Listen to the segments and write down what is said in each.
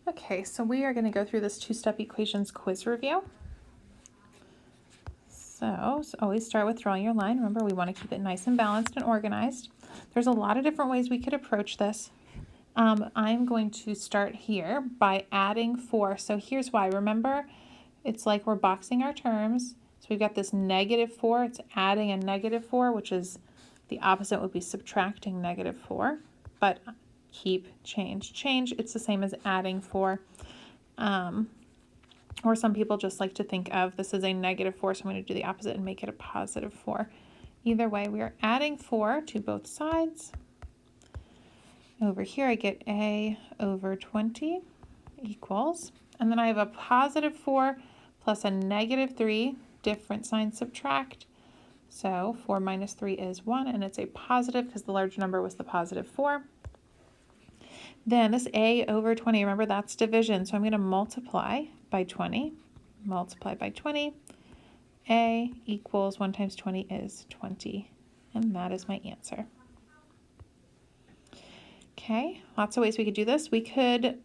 Okay, so we are going to go through this two-step equations quiz review. So always start with drawing your line. Remember, we want to keep it nice and balanced and organized. There's a lot of different ways we could approach this. I'm going to start here by adding 4. So here's why. Remember, it's like we're boxing our terms. So we've got this -4. It's adding a -4, which is the opposite would be subtracting -4. But keep, change, change. It's the same as adding 4. Or some people just like to think of this as a -4, so I'm going to do the opposite and make it a +4. Either way, we are adding 4 to both sides. Over here, I get a over 20 equals, and then I have a +4 plus a -3, different sign, subtract. So 4 minus 3 is 1, and it's a positive because the large number was the +4. Then this a over 20, remember that's division, so I'm going to multiply by 20. Multiply by 20. A equals 1 times 20 is 20, and that is my answer. Okay, lots of ways we could do this. We could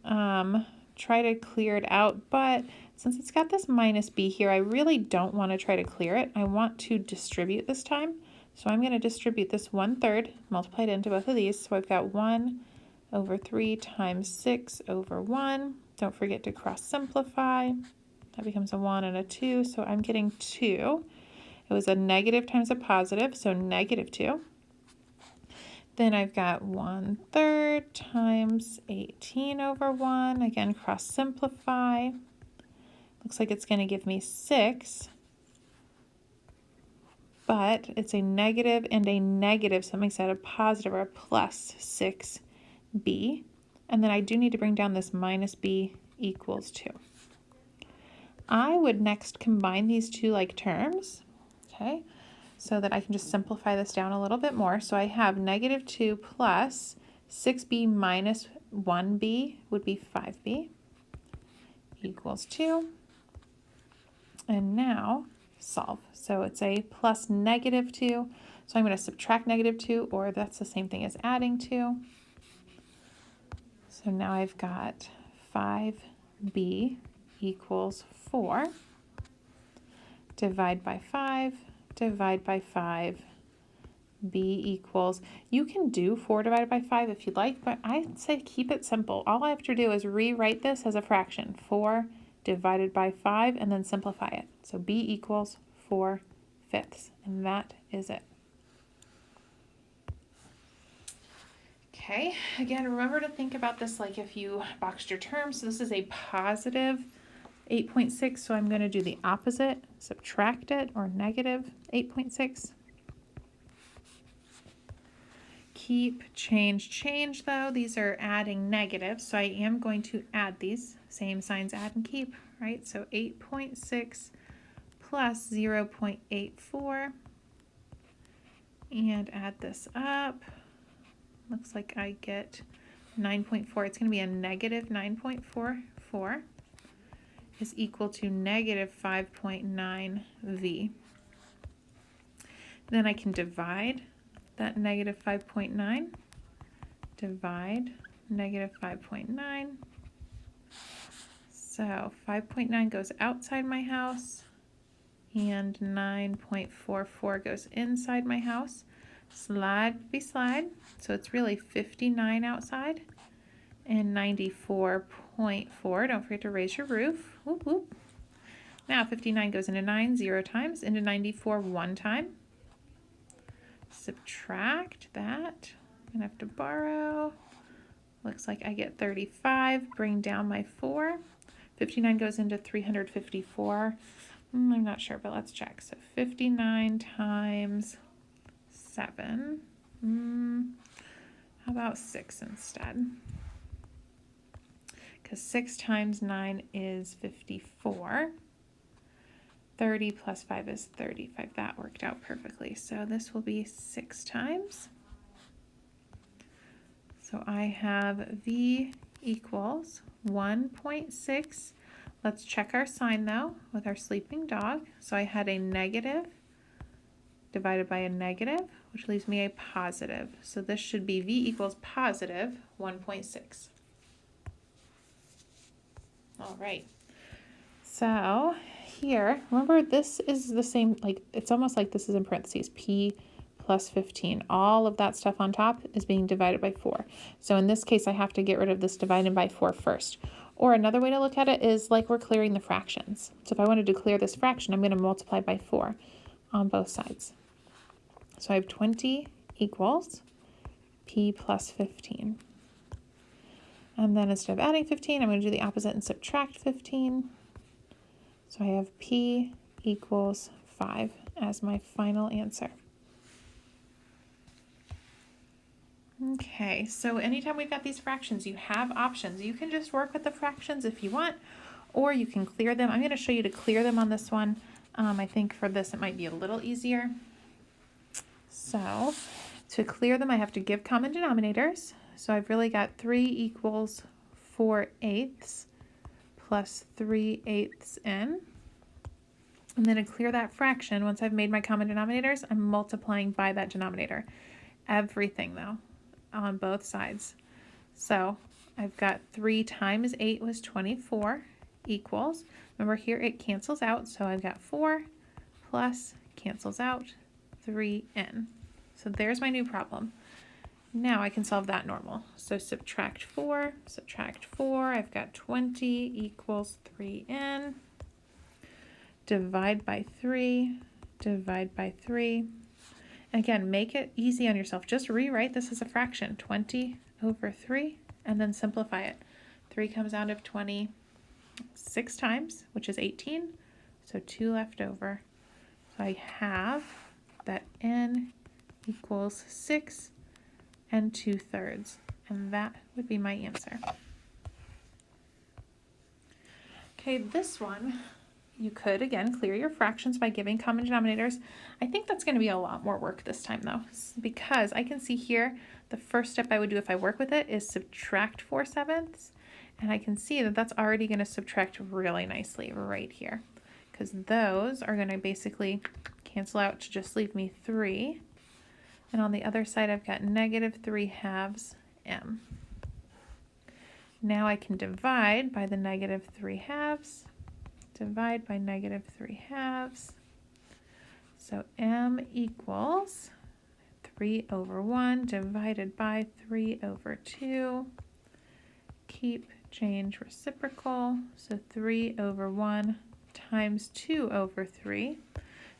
try to clear it out, but since it's got this minus b here, I really don't want to try to clear it. I want to distribute this time. So I'm going to distribute this 1/3, multiply it into both of these. So I've got 1 over 3 times 6 over 1. Don't forget to cross simplify. That becomes a 1 and a 2, so I'm getting 2. It was a negative times a positive, so -2. Then I've got 1/3 times 18 over 1. Again, cross simplify. Looks like it's going to give me 6. But it's a negative and a negative, so it makes that a positive or a plus 6b. And then I do need to bring down this minus b equals 2. I would next combine these two like terms, okay, so that I can just simplify this down a little bit more. So I have -2 plus 6b minus 1b would be 5b equals 2. And now solve. So it's a plus -2. So I'm going to subtract -2, or that's the same thing as adding 2. So now I've got 5b equals 4. Divide by 5, divide by 5, b equals, you can do 4 divided by 5 if you'd like, but I'd say keep it simple. All I have to do is rewrite this as a fraction, 4 divided by 5, and then simplify it. So b equals 4/5, and that is it. Okay, again, remember to think about this like if you boxed your terms. So this is a positive 8.6, so I'm going to do the opposite, subtract it, or negative 8.6. Keep, change, change though. These are adding negatives, so I am going to add these. Same signs, add and keep, right? So 8.6 plus 0.84, and add this up. Looks like I get 9.4. It's going to be a negative 9.44 is equal to negative 5.9v. Then I can divide that negative 5.9, divide negative 5.9. So 5.9 goes outside my house, and 9.44 goes inside my house. Slide be slide, so it's really 59 outside and 94.4. Don't forget to raise your roof. Whoop, whoop. Now 59 goes into 9 0 times, into 94 1 time. Subtract that. I'm gonna have to borrow. Looks like I get 35. Bring down my 4. 59 goes into 354. I'm not sure, but let's check. So 59 times 7. How about 6 instead? Because 6 times 9 is 54. 30 plus 5 is 35. That worked out perfectly. So this will be 6 times. So I have v equals 1.6. Let's check our sign though with our sleeping dog. So I had a negative divided by a negative, which leaves me a positive. So this should be v equals positive 1.6. All right. So here, remember this is the same, like it's almost like this is in parentheses, p plus 15. All of that stuff on top is being divided by 4. So in this case, I have to get rid of this divided by 4 first. Or another way to look at it is like we're clearing the fractions. So if I wanted to clear this fraction, I'm going to multiply by 4 on both sides. So I have 20 equals p plus 15. And then instead of adding 15, I'm going to do the opposite and subtract 15. So I have p equals 5 as my final answer. Okay, so anytime we've got these fractions, you have options. You can just work with the fractions if you want, or you can clear them. I'm going to show you to clear them on this one. I think for this it might be a little easier. So to clear them, I have to give common denominators. So I've really got 3 equals 4/8 plus 3/8 n. And then to clear that fraction, once I've made my common denominators, I'm multiplying by that denominator. Everything though, on both sides. So I've got 3 times 8 was 24 equals, remember here it cancels out, so I've got 4 plus cancels out 3n. So there's my new problem. Now I can solve that normal. So subtract 4, I've got 20 equals 3n. Divide by 3, divide by 3. Again, make it easy on yourself. Just rewrite this as a fraction, 20 over 3, and then simplify it. 3 comes out of 20 6 times, which is 18, so 2 left over. So I have that n equals 6 2/3, and that would be my answer. Okay, this one, you could, again, clear your fractions by giving common denominators. I think that's going to be a lot more work this time, though, because I can see here the first step I would do if I work with it is subtract 4/7, and I can see that that's already going to subtract really nicely right here, because those are going to basically cancel out to just leave me 3. And on the other side, I've got -3/2 m. Now I can divide by the -3/2, divide by -3/2. So m equals 3/1 divided by 3/2. Keep, change, reciprocal. So 3/1 times 2/3.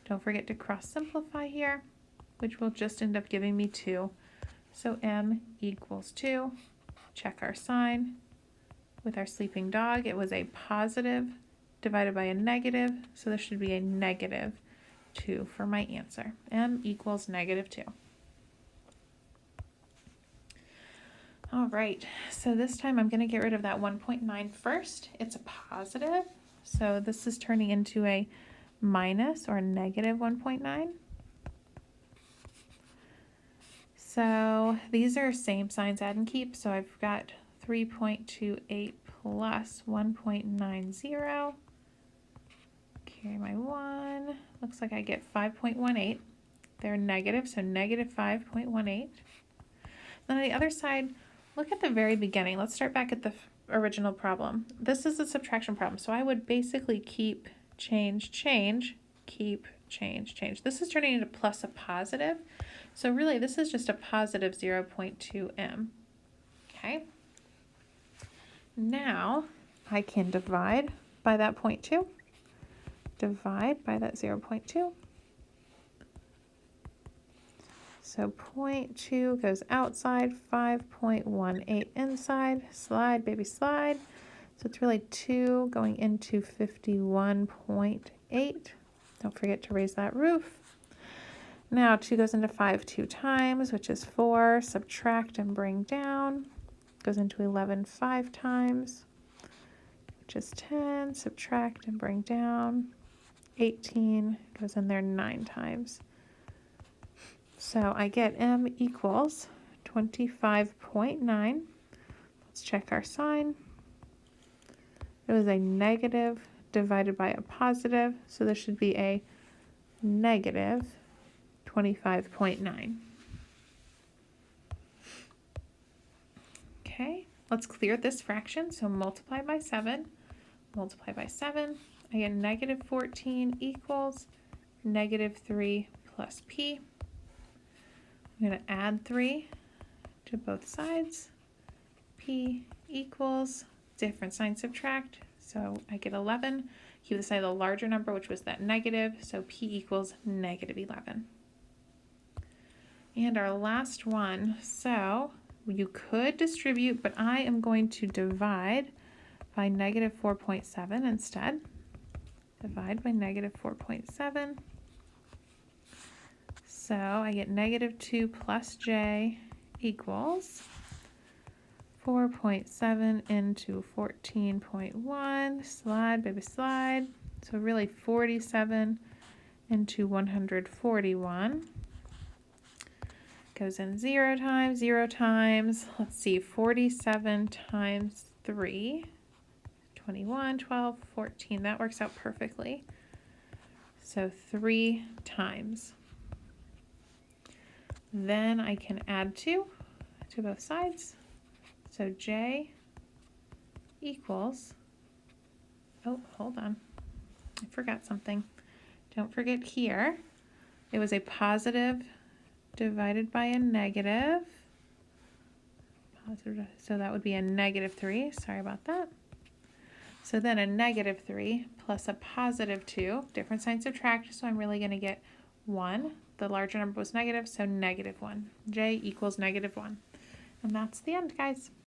Don't forget to cross simplify here, which will just end up giving me 2. So m equals 2. Check our sign. With our sleeping dog, it was a positive divided by a negative, so there should be a -2 for my answer. M equals -2. All right, so this time I'm going to get rid of that 1.9 first. It's a positive, so this is turning into a minus or -1.9. So these are same signs, add and keep, so I've got 3.28 plus 1.90. Carry my 1. Looks like I get 5.18. They're negative, so -5.18. Then on the other side, look at the very beginning. Let's start back at the original problem. This is a subtraction problem, so I would basically keep, change, change, keep, change, change. This is turning into plus a positive, so really this is just a positive 0.2 m. Okay. Now I can divide by that 0.2, divide by that 0.2. So 0.2 goes outside, 5.18 inside, slide, baby, slide. So it's really 2 going into 51.8. Don't forget to raise that roof. Now 2 goes into 5 2 times, which is 4. Subtract and bring down. Goes into 11 5 times, which is 10. Subtract and bring down. 18 goes in there 9 times. So I get m equals 25.9. Let's check our sign. It was a negative divided by a positive, so this should be a negative 25.9. Okay, let's clear this fraction. So multiply by 7, multiply by 7. I get negative 14 equals negative 3 plus p. I'm going to add 3 to both sides. P equals, different sign, subtract. So I get 11. Keep the side of the larger number, which was that negative. So P equals negative 11. And our last one, so you could distribute, but I am going to divide by negative 4.7 instead. Divide by negative 4.7. So I get negative 2 plus j equals 4.7 into 14.1. Slide, baby, slide. So really 47 into 141. Goes in 0 times. Let's see, 47 times 3. 21, 12, 14. That works out perfectly. So 3 times. Then I can add 2 to both sides. So j equals, oh, hold on. I forgot something. Don't forget here, it was a positive divided by a negative. Positive, so that would be a negative 3. Sorry about that. So then a negative 3 plus a positive 2, different sign, subtract, so I'm really going to get 1. The larger number was negative, so negative 1. J equals negative 1. And that's the end, guys.